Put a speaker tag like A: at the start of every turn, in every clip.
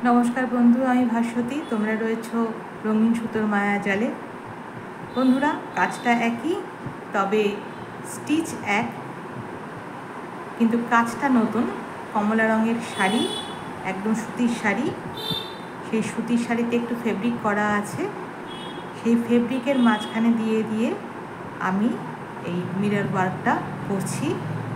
A: নমস্কার বন্ধু, আমি ভাস্বতী। তোমরা রয়েছ রঙিন সুতোর মায়া জালে। বন্ধুরা, কাজটা একই, তবে স্টিচ এক, কিন্তু কাজটা নতুন। কমলা রঙের শাড়ি, একদম সুতির শাড়ি। সেই সুতির শাড়িতে একটু ফেব্রিক করা আছে। সেই ফেব্রিকের মাঝখানে দিয়ে দিয়ে আমি এই মিরর ওয়ার্কটা করছি,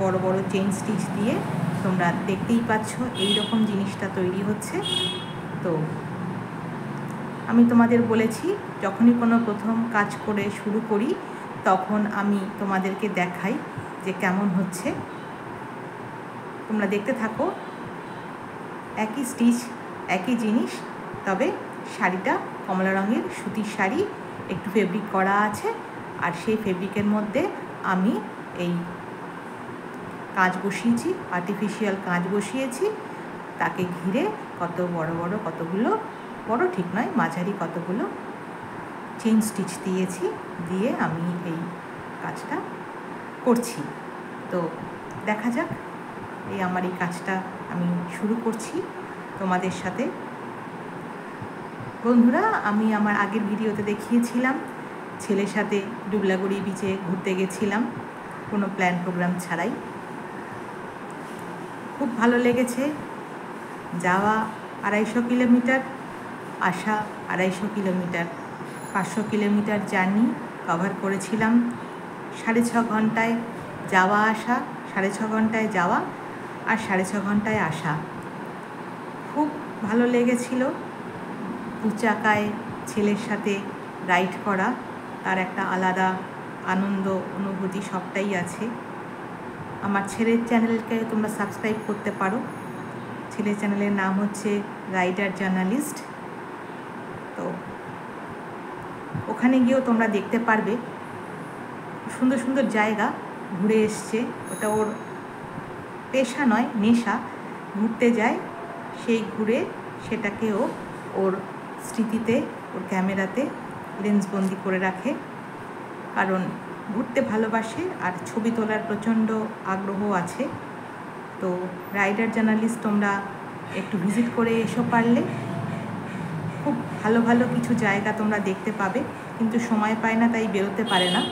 A: বড় বড় চেইন স্টিচ দিয়ে। তোমরা দেখতেই পাচ্ছ এই রকম জিনিসটা তৈরি হচ্ছে। তো আমি তোমাদের বলেছি, যখনই কোনো প্রথম কাজ করে শুরু করি তখন আমি তোমাদেরকে দেখাই যে কেমন হচ্ছে। তোমরা দেখতে থাকো। একই স্টিচ, একই জিনিস, তবে শাড়িটা কমলা রঙের সুতির শাড়ি, একটু ফেব্রিক করা আছে। আর সেই ফেব্রিকের মধ্যে আমি এই কাঁচ বসিয়েছি, আর্টিফিশিয়াল কাঁচ বসিয়েছি। তাকে ঘিরে কত বড় বড়, কতগুলো বড় ঠিক নয়, মাঝারি কতগুলো চেইন স্টিচ দিয়েছি। দিয়ে আমি এই কাজটা করছি। তো দেখা যাক, এই আমার এই কাজটা আমি শুরু করছি তোমাদের সাথে। বন্ধুরা, আমি আমার আগের ভিডিওতে দেখিয়েছিলাম ছেলের সাথে ডুবলাগড়ি বিচে ঘুরতে গেছিলাম, কোনো প্ল্যান প্রোগ্রাম ছাড়াই। খুব ভালো লেগেছে। যাওয়া 250 কিলোমিটার, আসা 250 কিলোমিটার, 500 কিলোমিটার জার্নি কভার করেছিলাম 6.5 ঘন্টায়। যাওয়া আসা 6.5 ঘন্টায় যাওয়া, আর 6.5 ঘন্টায় আসা। খুব ভালো লেগেছিল। 2 চাকায় ছেলের সাথে রাইড করা, তার একটা আলাদা আনন্দ, অনুভূতি সবটাই আছে। আমার ছেলের চ্যানেলকে তোমরা সাবস্ক্রাইব করতে পারো। ছেলের চ্যানেলের নাম হচ্ছে রাইডার জার্নালিস্ট। তো ওখানে গিয়েও তোমরা দেখতে পারবে, সুন্দর সুন্দর জায়গা ঘুরে এসছে। ওটা ওর পেশা নয়, নেশা। ঘুরতে যায়, সেই ঘুরে সেটাকেও ওর স্মৃতিতে, ওর ক্যামেরাতে লেন্সবন্দি করে রাখে, কারণ ঘুরতে ভালোবাসে আর ছবি তোলার প্রচণ্ড আগ্রহ আছে। তো রাইডার জার্নালিস্ট তোমরা একটু ভিজিট করে এসো পারলে। খুব ভালো ভালো কিছু জায়গা তোমরা দেখতে পাবে, কিন্তু সময় পায় না, তাই বেরোতে পারে না।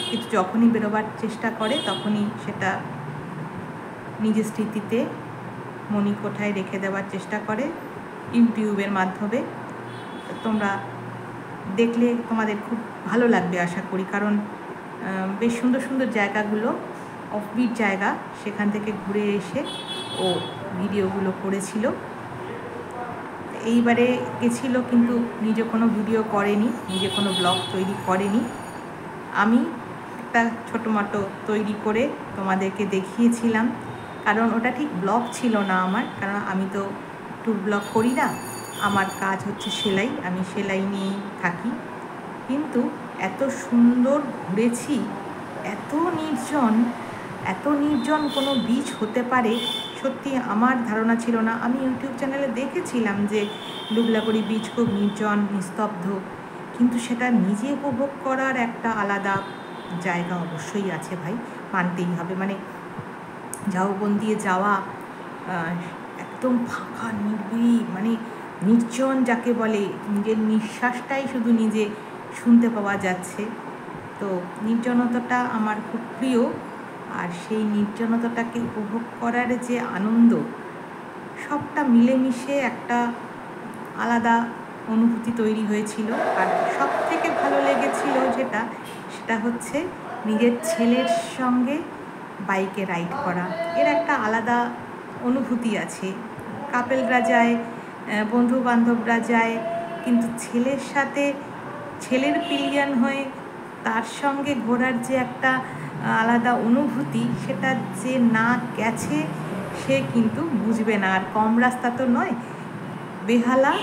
A: কিন্তু যখনই বেরোবার চেষ্টা করে তখনই সেটা নিজের স্মৃতিতে মণিকোঠায় রেখে দেওয়ার চেষ্টা করে ইউটিউবের মাধ্যমে। তোমরা দেখলে তোমাদের খুব ভালো লাগবে আশা করি, কারণ বেশ সুন্দর সুন্দর জায়গাগুলো, অফবিট জায়গা, সেখান থেকে ঘুরে এসে ও ভিডিওগুলো করেছিল। এইবারে গেছিল, কিন্তু নিজে কোনো ভিডিও করেনি, নিজে কোনো ব্লগ তৈরি করেনি। আমি একটা ছোটো মোটো তৈরি করে তোমাদেরকে দেখিয়েছিলাম, কারণ ওটা ঠিক ব্লগ ছিল না আমার, কারণ আমি তো ট্যুর ব্লগ করি না। আমার কাজ হচ্ছে সেলাই, আমি সেলাই নিয়েই থাকি। কিন্তু এত সুন্দর ঘুরেছি, এত নির্জন, এত নির্জন কোনো বিচ হতে পারে সত্যি আমার ধারণা ছিল না। আমি ইউটিউব চ্যানেলে দেখেছিলাম যে ডুবলাগড়ি বিচ খুব নির্জন, নিস্তব্ধ, কিন্তু সেটা নিজে উপভোগ করার একটা আলাদা জায়গা অবশ্যই আছে ভাই, মানতেই হবে। মানে ঝাউবন দিয়ে যাওয়া, একদম ফাঁকা নির্বিড়ি, মানে নির্জন যাকে বলে, নিজের নিঃশ্বাসটাই শুধু নিজে শুনতে পাওয়া যাচ্ছে। তো নির্জনতাটা আমার খুব প্রিয়, আর সেই নির্জনতাটাকে উপভোগ করার যে আনন্দ, সবটা মিলেমিশে একটা আলাদা অনুভূতি তৈরি হয়েছিল। আর সব থেকে ভালো লেগেছিল সেটা হচ্ছে নিজের ছেলের সঙ্গে বাইকে রাইড করা। এর একটা আলাদা অনুভূতি আছে। কাপেলরা যায়, বন্ধু বান্ধবরা যায়, কিন্তু ছেলের সাথে, ছেলের পিলিয়ন হয়ে তার সঙ্গে ঘোরার যে একটা আলাদা অনুভূতি, সেটা যে না গেছে সে কিন্তু বুঝবে না। আর কম রাস্তা তো নয়, বেহালা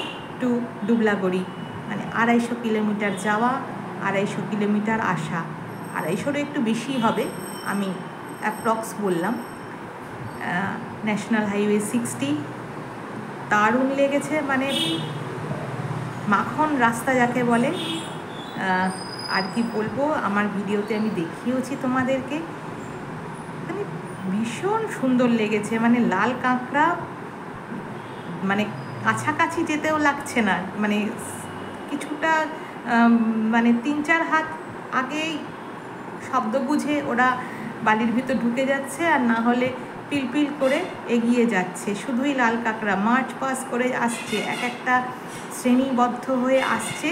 A: টু ডুবলাগড়ি, মানে 250 কিলোমিটার যাওয়া, 250 কিলোমিটার আসা। 250 একটু বেশি হবে, আমি অ্যাপ্রক্স বললাম। ন্যাশনাল হাইওয়ে 60, দারুণ লেগেছে। মানে মাখন রাস্তা যাকে বলে, আর কি বলবো, আমার ভিডিওতে আমি দেখিয়েওছি তোমাদেরকে। মানে ভীষণ সুন্দর লেগেছে। মানে লাল কাঁকড়া, মানে কাছাকাছি যেতেও লাগছে না, মানে কিছুটা মানে 3-4 হাত আগেই শব্দ বুঝে ওরা বালির ভিতর ঢুকে যাচ্ছে, আর না হলে পিলপিল করে এগিয়ে যাচ্ছে। শুধুই লাল কাঁকড়া মার্চ পাস করে আসছে, এক একটা শ্রেণীবদ্ধ হয়ে আসছে,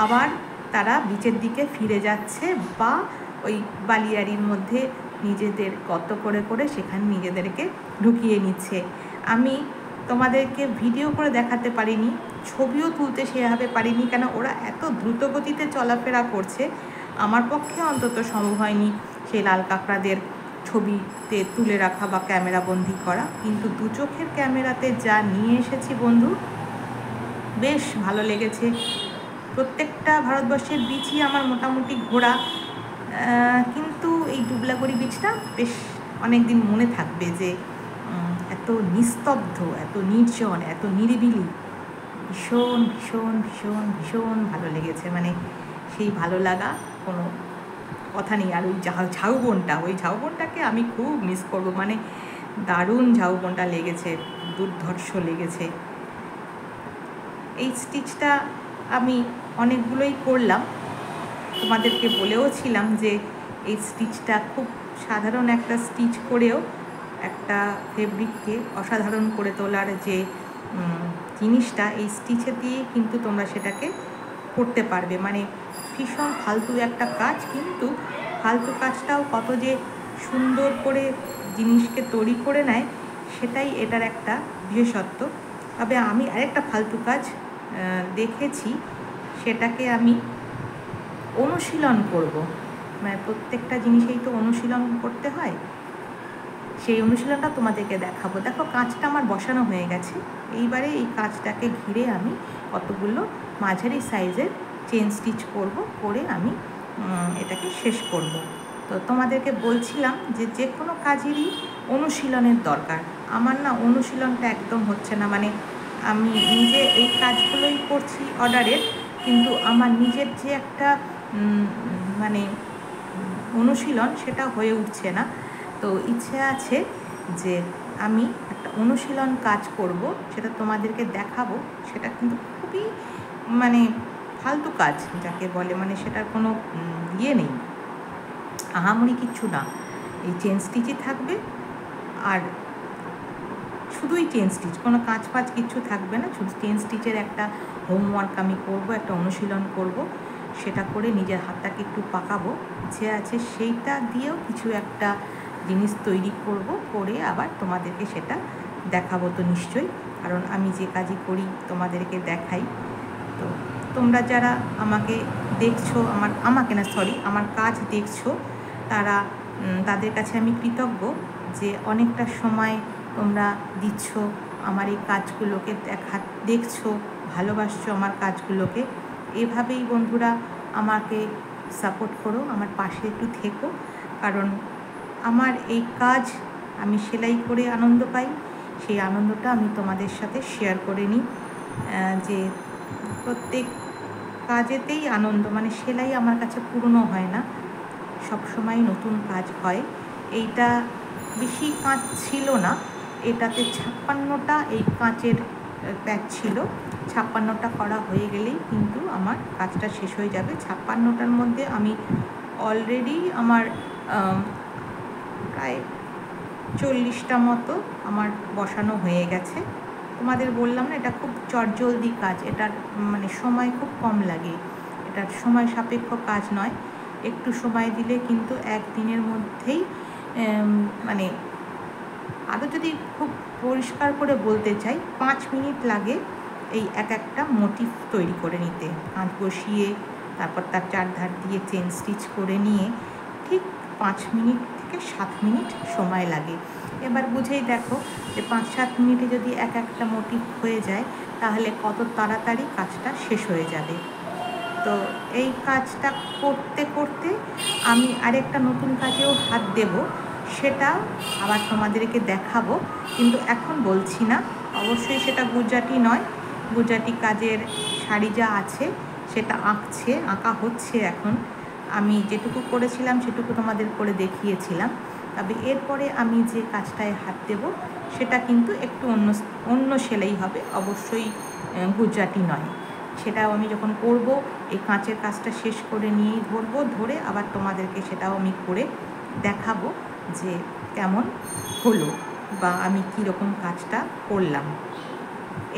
A: আবার তারা বিচের দিকে ফিরে যাচ্ছে বা ওই বালিয়াড়ির মধ্যে নিজেদের গর্ত করে করে সেখানে নিজেদেরকে ঢুকিয়ে নিচ্ছে। আমি তোমাদেরকে ভিডিও করে দেখাতে পারিনি, ছবিও তুলতে সেভাবে পারিনি, কেন ওরা এত দ্রুত গতিতে চলাফেরা করছে, আমার পক্ষে অন্তত সম্ভব হয়নি সেই লাল কাঁকড়াদের ছবিতে তুলে রাখা বা ক্যামেরা বন্দি করা। কিন্তু দু চোখের ক্যামেরাতে যা নিয়ে এসেছি বন্ধু, বেশ ভালো লেগেছে। প্রত্যেকটা ভারতবর্ষের বিচই আমার মোটামুটি ঘোরা, কিন্তু এই ডুবলাগড়ি বিচটা বেশ অনেক দিন মনে থাকবে, যে এত নিস্তব্ধ, এত নির্জন, এত নিরিবিলি, ভীষণ ভীষণ ভীষণ ভীষণ ভালো লেগেছে। মানে সেই ভালো লাগা কোনো কথা নেই। আর ওই ঝাউবনটা, ওই ঝাউবনটাকে আমি খুব মিস করবো, মানে দারুণ ঝাউবনটা লেগেছে, দুর্ধর্ষ লেগেছে। এই স্টিচটা আমি অনেকগুলোই করলাম, তোমাদেরকে বলেও ছিলাম যে এই স্টিচটা খুব সাধারণ একটা স্টিচ করেও একটা ফেব্রিককে অসাধারণ করে তোলার যে জিনিসটা, এই স্টিচে দিয়ে কিন্তু তোমরা সেটাকে করতে পারবে। মানে ভীষণ ফালতু একটা কাজ, কিন্তু ফালতু কাজটাও কত যে সুন্দর করে জিনিসকে তৈরি করে নেয়, সেটাই এটার একটা বিশেষত্ব। তবে আমি আরেকটা ফালতু কাজ দেখেছি, সেটাকে আমি অনুশীলন করব। মানে প্রত্যেকটা জিনিসেই তো অনুশীলন করতে হয়, সেই অনুশীলনটা তোমাদেরকে দেখাবো। দেখো কাঁচটা আমার বসানো হয়ে গেছে, এইবারে এই কাঁচটাকে ঘিরে আমি কতগুলো মাঝারি সাইজের চেন স্টিচ করব, করে আমি এটাকে শেষ করব। তো তোমাদেরকে বলছিলাম যে যে কোনো কাজেরই অনুশীলনের দরকার। আমার না অনুশীলনটা একদম হচ্ছে না, মানে আমি নিজে এই কাজগুলোই করছি অর্ডারের, কিন্তু আমার নিজের যে একটা মানে অনুশীলন সেটা হয়ে উঠছে না। তো ইচ্ছে আছে যে আমি একটা অনুশীলন কাজ করব, সেটা তোমাদেরকে দেখাবো। সেটা কিন্তু খুবই মানে ফালতু কাজ যাকে বলে, মানে সেটার কোনো ইয়ে নেই, আহামরি কিচ্ছু না। এই চেন স্টিচই থাকবে, আর শুধুই চেন স্টিচ, কোনো কাঁচ ফাঁচ কিচ্ছু থাকবে না, শুধু চেন স্টিচের একটা হোমওয়ার্ক আমি করব, একটা অনুশীলন করব। সেটা করে নিজের হাতটাকে একটু পাকাবো, ইচ্ছে আছে সেইটা দিয়েও কিছু একটা জিনিস তৈরি করব, করে আবার তোমাদেরকে সেটা দেখাবো তো নিশ্চয়ই, কারণ আমি যে কাজই করি তোমাদেরকে দেখাই। তো তোমরা যারা আমাকে দেখছো, আমার কাজ দেখছো, তাদের কাছে আমি কৃতজ্ঞ যে অনেকটা সময় তোমরা দিচ্ছ আমার এই কাজগুলোকে, দেখছো, ভালোবাসছো আমার কাজগুলোকে। এভাবেই বন্ধুরা আমাকে সাপোর্ট করো, আমার পাশে একটু থেকো, কারণ আমার এই কাজ আমি সেলাই করে আনন্দ পাই, সেই আনন্দটা আমি তোমাদের সাথে শেয়ার করে নিই। যে প্রত্যেক কাজেতেই আনন্দ, মানে সেলাই আমার কাছে পুরনো হয় না, সব সময় নতুন কাজ হয়। এইটা বেশি কাঁচ ছিল না, এটাতে 56টা এই কাঁচের প্যাচ ছিল। 56টা করা হয়ে গেলেই কিন্তু আমার কাজটা শেষ হয়ে যাবে। 56টার মধ্যে আমি অলরেডি আমার প্রায় 40টা মতো আমার বসানো হয়ে গেছে। তোমাদের বললাম না, এটা খুব চটজলদি কাজ, এটার মানে সময় খুব কম লাগে, এটার সময় সাপেক্ষ কাজ নয়। একটু সময় দিলে কিন্তু একদিনের মধ্যেই, মানে আরও যদি খুব পরিষ্কার করে বলতে চাই, 5 মিনিট লাগে এই একটা মোটিভ তৈরি করে নিতে। কাঁচ বসিয়ে তারপর তার চারধার দিয়ে চেন স্টিচ করে নিয়ে ঠিক 5 মিনিট থেকে 7 মিনিট সময় লাগে। এবার বুঝেই দেখো যে 5-7 মিনিটে যদি একটা মোটিভ হয়ে যায়, তাহলে কত তাড়াতাড়ি কাজটা শেষ হয়ে যাবে। তো এই কাজটা করতে করতে আমি আরেকটা নতুন কাজেও হাত দেব, সেটা আবার তোমাদেরকে দেখাবো, কিন্তু এখন বলছি না। অবশ্যই সেটা গুজরাটি নয়, গুজরাটি কাজের শাড়ি যা আছে সেটা আঁকা হচ্ছে এখন। আমি যেটুকু করেছিলাম সেটুকু তোমাদের করে দেখিয়েছিলাম, তবে এরপরে আমি যে কাজটায় হাত দেব সেটা কিন্তু একটু অন্য সেলাই হবে, অবশ্যই গুজরাটি নয়। সেটাও আমি যখন করব এই কাঁচের কাজটা শেষ করে নিয়েই ধরে আবার তোমাদেরকে সেটাও আমি করে দেখাবো যে কেমন হলো বা আমি কীরকম কাজটা করলাম।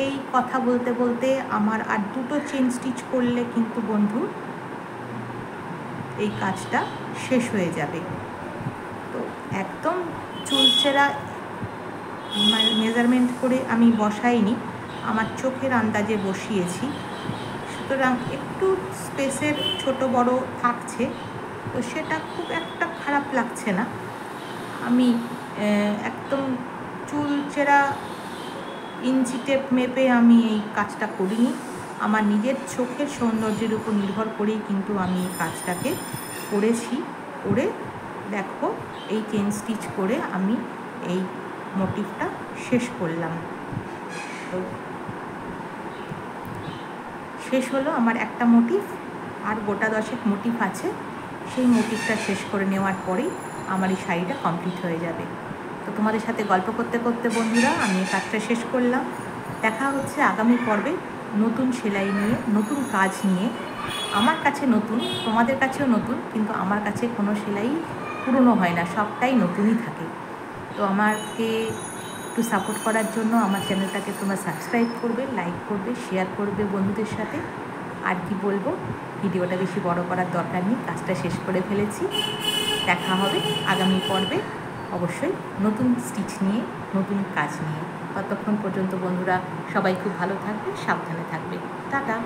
A: এই কথা বলতে বলতে আমার আর 2টো চেন স্টিচ করলে কিন্তু বন্ধু এই কাজটা শেষ হয়ে যাবে। তো একদম চুলচেরা মেজারমেন্ট করে আমি বসাইনি, আমার চোখের আন্দাজে বসিয়েছি, সুতরাং একটু স্পেসের ছোট বড় থাকছে, তো সেটা খুব একটা খারাপ লাগছে না। আমি একদম চুলচেরা ইঞ্চি টেপ মেপে আমি এই কাজটা করিনি, আমার নিজের চোখের সৌন্দর্যের উপর নির্ভর করেই কিন্তু আমি এই কাজটাকে করেছি। করে দেখো এই চেন স্টিচ করে আমি এই মোটিভটা শেষ করলাম। তো শেষ হলো আমার একটা মোটিভ, আর গোটা 10 মোটিভ আছে। সেই মোটিভটা শেষ করে নেওয়ার পরেই আমার এই শাড়িটা কমপ্লিট হয়ে যাবে। তো তোমাদের সাথে গল্প করতে করতে বন্ধুরা আমি এই কাজটা শেষ করলাম। দেখা হচ্ছে আগামী পর্বে নতুন সেলাই নিয়ে, নতুন কাজ নিয়ে। আমার কাছে নতুন, তোমাদের কাছেও নতুন, কিন্তু আমার কাছে কোনো সেলাই পুরনো হয় না, সবটাই নতুনই থাকে। তো আমাকে একটু সাপোর্ট করার জন্য আমার চ্যানেলটাকে তোমরা সাবস্ক্রাইব করবে, লাইক করবে, শেয়ার করবে বন্ধুদের সাথে। আর কি বলবো, ভিডিওটা বেশি বড় করার দরকার নেই, কাজটা শেষ করে ফেলেছি। দেখা হবে আগামী পর্বে অবশ্যই নতুন স্টিচ নিয়ে, নতুন কাজ নিয়ে। ততক্ষণ পর্যন্ত বন্ধুরা সবাই খুব ভালো থাকবে, সাবধানে থাকবে। টাটা।